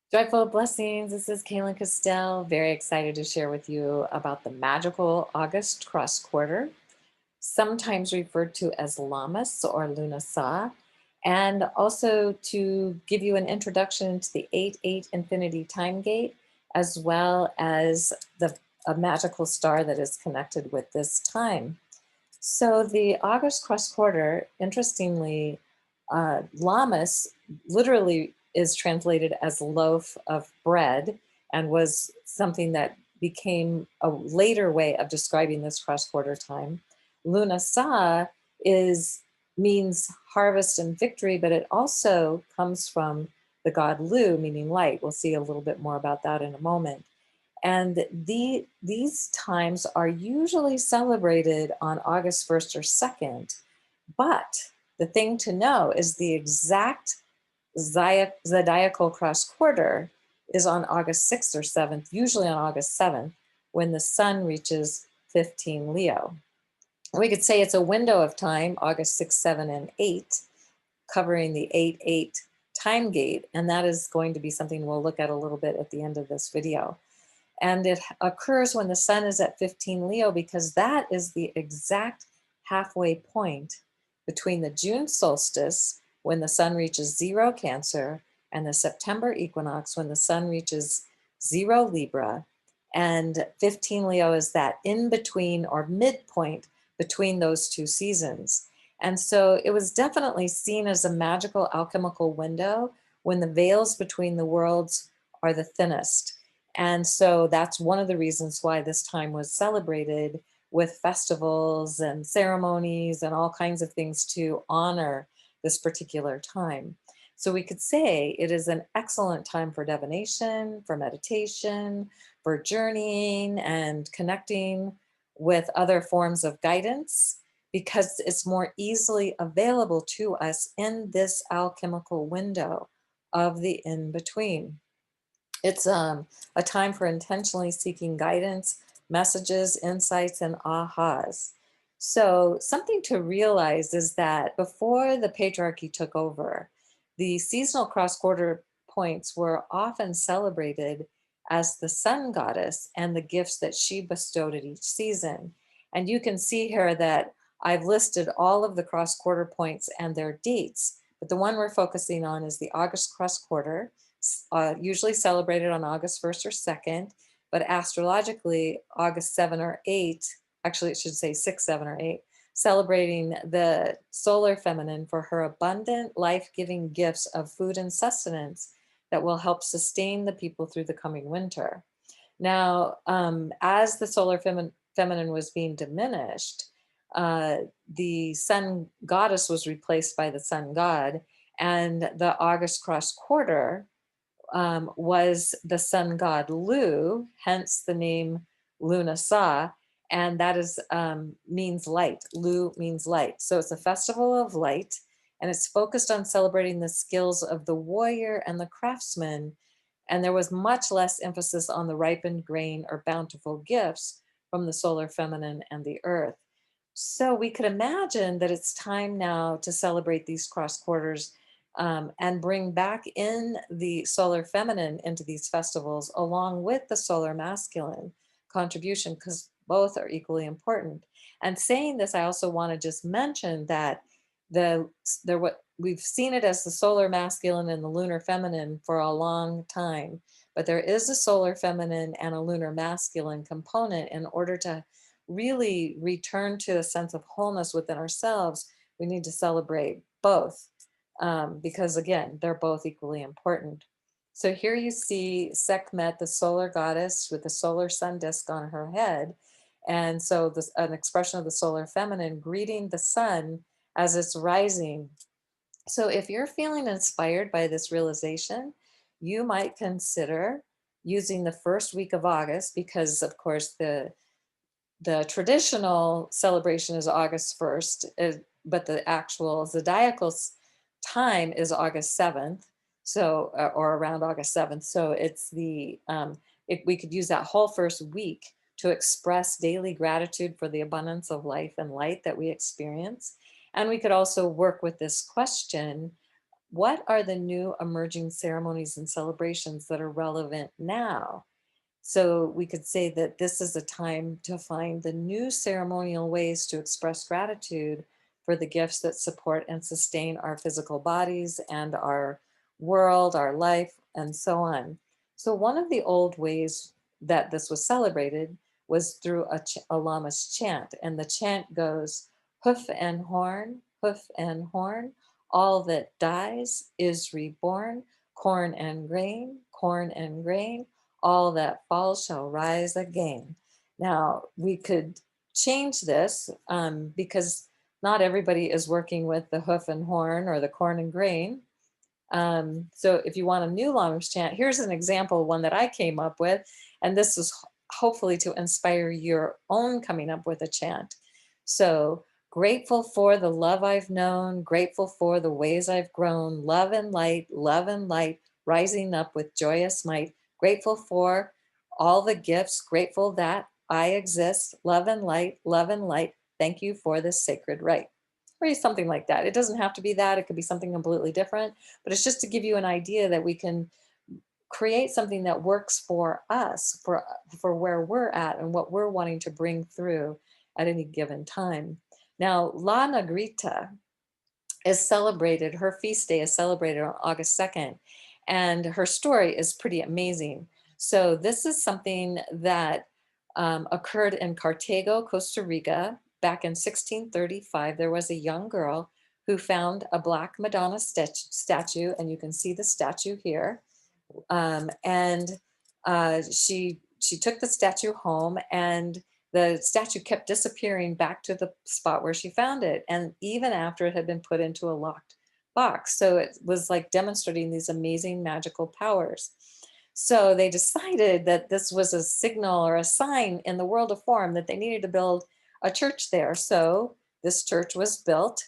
Joyful blessings. This is Kaylin Castell. Very excited to share with you about the magical August cross quarter, sometimes referred to as Lammas or Lunasa, and also to give you an introduction to the 8-8 infinity time gate, as well as a magical star that is connected with this time. So the August cross quarter, interestingly, Lammas literally is translated as loaf of bread and was something that became a later way of describing this cross quarter time. Luna Sa is means harvest and victory, but it also comes from the god Lu, meaning light. We'll see a little bit more about that in a moment. And these times are usually celebrated on August 1st or 2nd. But the thing to know is the exact zodiacal cross quarter is on August 6th or 7th, usually on August 7th, when the sun reaches 15 Leo. We could say it's a window of time, August 6, 7, and 8, covering the 8-8 time gate. And that is going to be something we'll look at a little bit at the end of this video. And it occurs when the sun is at 15 Leo because that is the exact halfway point between the June solstice when the sun reaches 0 Cancer and the September equinox when the sun reaches 0 Libra. And 15 Leo is that in between or midpoint between those two seasons. And so it was definitely seen as a magical alchemical window when the veils between the worlds are the thinnest. And so that's one of the reasons why this time was celebrated with festivals and ceremonies and all kinds of things to honor this particular time. So we could say it is an excellent time for divination, for meditation, for journeying and connecting with other forms of guidance because it's more easily available to us in this alchemical window of the in between. It's a time for intentionally seeking guidance, messages, insights, and ahas. So, something to realize is that before the patriarchy took over, the seasonal cross quarter points were often celebrated as the sun goddess and the gifts that she bestowed at each season. And you can see here that I've listed all of the cross quarter points and their dates, but the one we're focusing on is the August cross quarter, usually celebrated on August 1st or 2nd, but astrologically, August 7 or 8, actually, it should say 6, 7, or 8, celebrating the solar feminine for her abundant, life giving gifts of food and sustenance that will help sustain the people through the coming winter. Now, as the feminine was being diminished, the sun goddess was replaced by the sun god, and the August cross quarter was the sun god Lu, hence the name Lunasa, and that is means light. Lu means light. So it's a festival of light, and it's focused on celebrating the skills of the warrior and the craftsman. And there was much less emphasis on the ripened grain or bountiful gifts from the solar feminine and the earth. So we could imagine that it's time now to celebrate these cross quarters and bring back in the solar feminine into these festivals along with the solar masculine contribution because both are equally important. And saying this, I also want to just mention that what we've seen it as the solar masculine and the lunar feminine for a long time, but there is a solar feminine and a lunar masculine component. In order to really return to a sense of wholeness within ourselves, we need to celebrate both because again, they're both equally important. So here you see Sekhmet, the solar goddess with the solar sun disk on her head. And so this an expression of the solar feminine greeting the sun as it's rising. So if you're feeling inspired by this realization, you might consider using the first week of August because of course the traditional celebration is August 1st, but the actual zodiacal time is August 7th. So, or around August 7th. So it's we could use that whole first week to express daily gratitude for the abundance of life and light that we experience. And we could also work with this question what are the new emerging ceremonies and celebrations that are relevant now? So we could say that this is a time to find the new ceremonial ways to express gratitude for the gifts that support and sustain our physical bodies and our world, our life, and so on. So, one of the old ways that this was celebrated was through a lama's chant. And the chant goes, hoof and horn, all that dies is reborn, corn and grain, all that falls shall rise again. Now, we could change this because not everybody is working with the hoof and horn or the corn and grain. So if you want a new Lamish chant, here's an example, one that I came up with, and this is hopefully to inspire your own coming up with a chant. So grateful for the love I've known, grateful for the ways I've grown, love and light, rising up with joyous might, grateful for all the gifts, grateful that I exist, love and light. Thank you for this sacred rite. Or something like that. It doesn't have to be that, it could be something completely different, but it's just to give you an idea that we can create something that works for us, for where we're at and what we're wanting to bring through at any given time. Now, La Negrita is celebrated, her feast day is celebrated on August 2nd, and her story is pretty amazing. So, this is something that occurred in Cartago, Costa Rica, back in 1635. There was a young girl who found a Black Madonna statue, and you can see the statue here. And she took the statue home, and the statue kept disappearing back to the spot where she found it, and even after it had been put into a locked box. So it was like demonstrating these amazing magical powers. So they decided that this was a signal or a sign in the world of form that they needed to build a church there. So this church was built,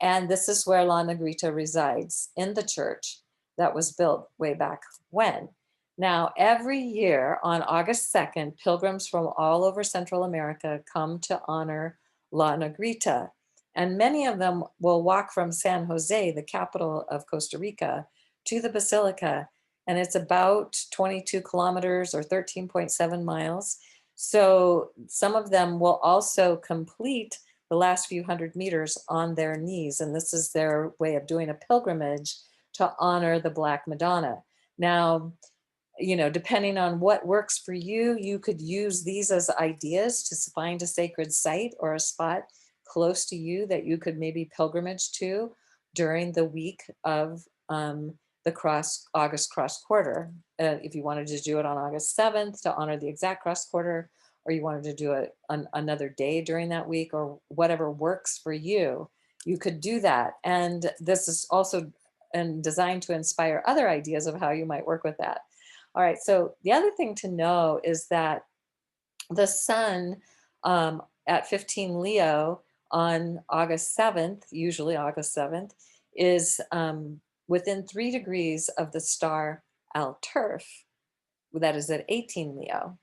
and this is where La Negrita resides, in the church that was built way back when. Now, every year on August 2nd, pilgrims from all over Central America come to honor La Negrita. And many of them will walk from San Jose, the capital of Costa Rica, to the Basilica. And it's about 22 kilometers or 13.7 miles. So some of them will also complete the last few hundred meters on their knees. And this is their way of doing a pilgrimage to honor the Black Madonna. Now, depending on what works for you, you could use these as ideas to find a sacred site or a spot close to you that you could maybe pilgrimage to during the week of the August cross quarter. If you wanted to do it on August 7th to honor the exact cross quarter, or you wanted to do it on another day during that week, or whatever works for you, you could do that. And this is also designed to inspire other ideas of how you might work with that. All right, so the other thing to know is that the sun at 15 Leo on August 7th, usually August 7th, is within 3 degrees of the star Alturf, that is at 18 Leo.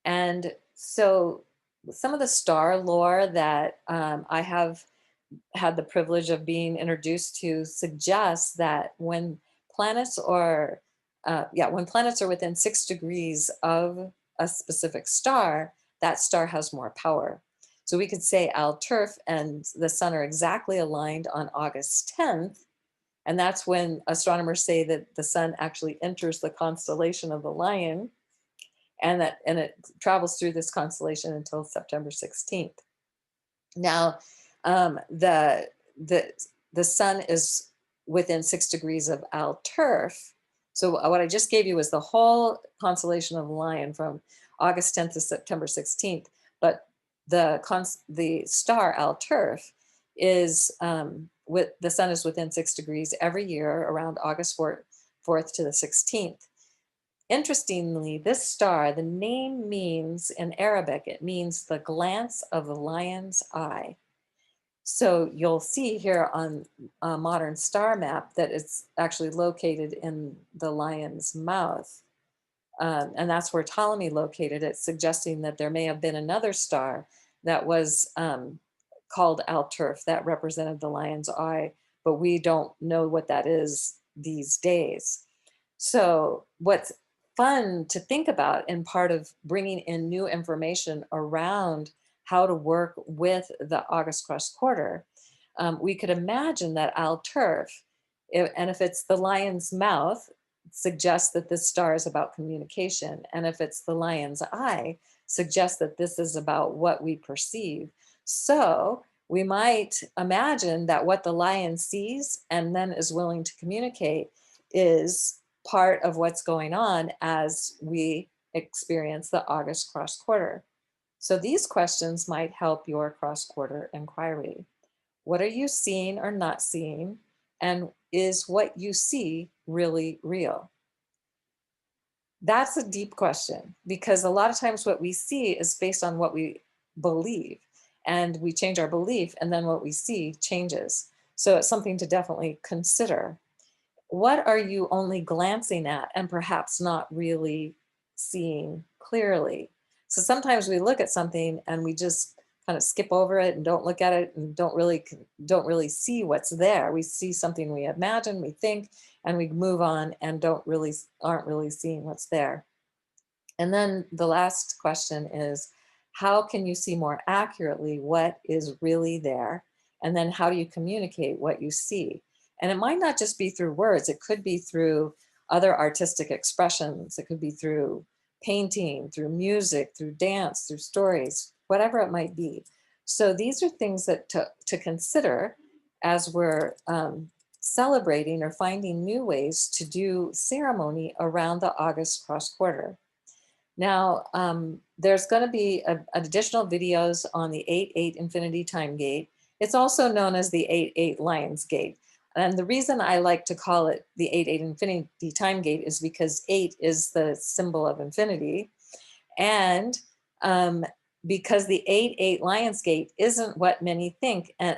And so some of the star lore that I have had the privilege of being introduced to suggests that when planets are within 6 degrees of a specific star, that star has more power. So we could say Al-Turf and the sun are exactly aligned on August 10th, and that's when astronomers say that the sun actually enters the constellation of the Lion, and it travels through this constellation until September 16th. Now, the the sun is within 6 degrees of Al-Turf. So what I just gave you was the whole constellation of Lion from August 10th to September 16th. But the star Al-Turf is with the sun is within 6 degrees every year around August 4th to the 16th. Interestingly, this star, the name means in Arabic, it means the glance of the lion's eye. So you'll see here on a modern star map that it's actually located in the lion's mouth. And that's where Ptolemy located it, suggesting that there may have been another star that was called Alturf that represented the lion's eye but we don't know what that is these days. So, what's fun to think about, and part of bringing in new information around how to work with the August cross quarter, we could imagine that Al Turf, and if it's the lion's mouth, suggests that this star is about communication. And if it's the lion's eye, suggests that this is about what we perceive. So we might imagine that what the lion sees and then is willing to communicate is part of what's going on as we experience the August cross quarter. So these questions might help your cross quarter inquiry. What are you seeing or not seeing? And is what you see really real? That's a deep question, because a lot of times what we see is based on what we believe, and we change our belief, and then what we see changes. So it's something to definitely consider. What are you only glancing at and perhaps not really seeing clearly? So sometimes we look at something and we just kind of skip over it and don't look at it and don't really see what's there. We see something we imagine, we think, and we move on and aren't really seeing what's there. And then the last question is, how can you see more accurately what is really there? And then how do you communicate what you see? And it might not just be through words, it could be through other artistic expressions. It could be through painting, through music, through dance, through stories, whatever it might be. So these are things that to consider as we're celebrating or finding new ways to do ceremony around the August cross quarter. Now, there's going to be additional videos on the 8-8 Infinity Time Gate. It's also known as the 8-8 Lions Gate. And the reason I like to call it the 8-8 Infinity Time Gate is because 8 is the symbol of infinity. And because the 8-8 Lions Gate isn't what many think. And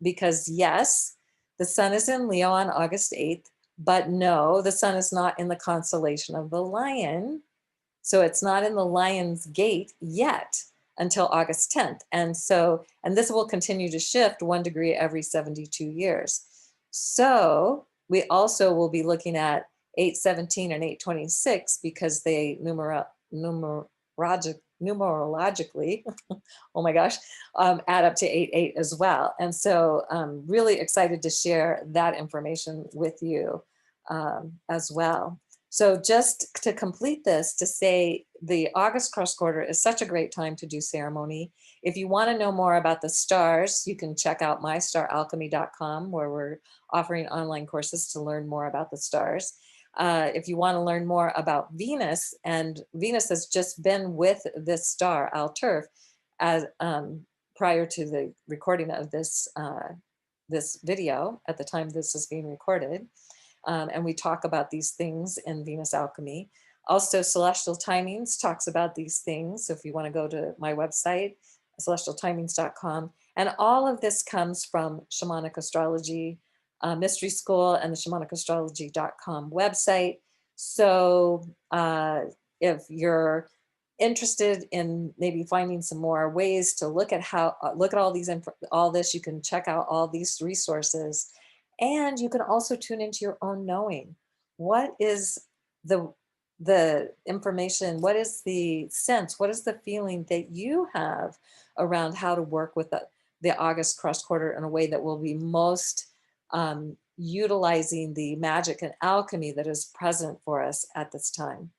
because yes, the sun is in Leo on August 8th, but no, the sun is not in the constellation of the lion. So it's not in the Lion's Gate yet until August 10th. And this will continue to shift 1 degree every 72 years. So we also will be looking at 817 and 826 because they numerologically, oh my gosh, add up to 8-8 as well. And so I'm really excited to share that information with you as well. So just to complete this, to say the August cross quarter is such a great time to do ceremony. If you want to know more about the stars, you can check out mystaralchemy.com, where we're offering online courses to learn more about the stars. If you want to learn more about Venus, and Venus has just been with this star, Al Turf, as prior to the recording of this video, at the time this is being recorded. And we talk about these things in Venus Alchemy. Also, Celestial Timings talks about these things. So if you want to go to my website, celestialtimings.com. And all of this comes from Shamanic Astrology Mystery School and the shamaniciastrology.com website. So if you're interested in maybe finding some more ways to look at all this, you can check out all these resources. And you can also tune into your own knowing. What is the information? What is the sense? What is the feeling that you have around how to work with the August cross quarter in a way that will be most utilizing the magic and alchemy that is present for us at this time?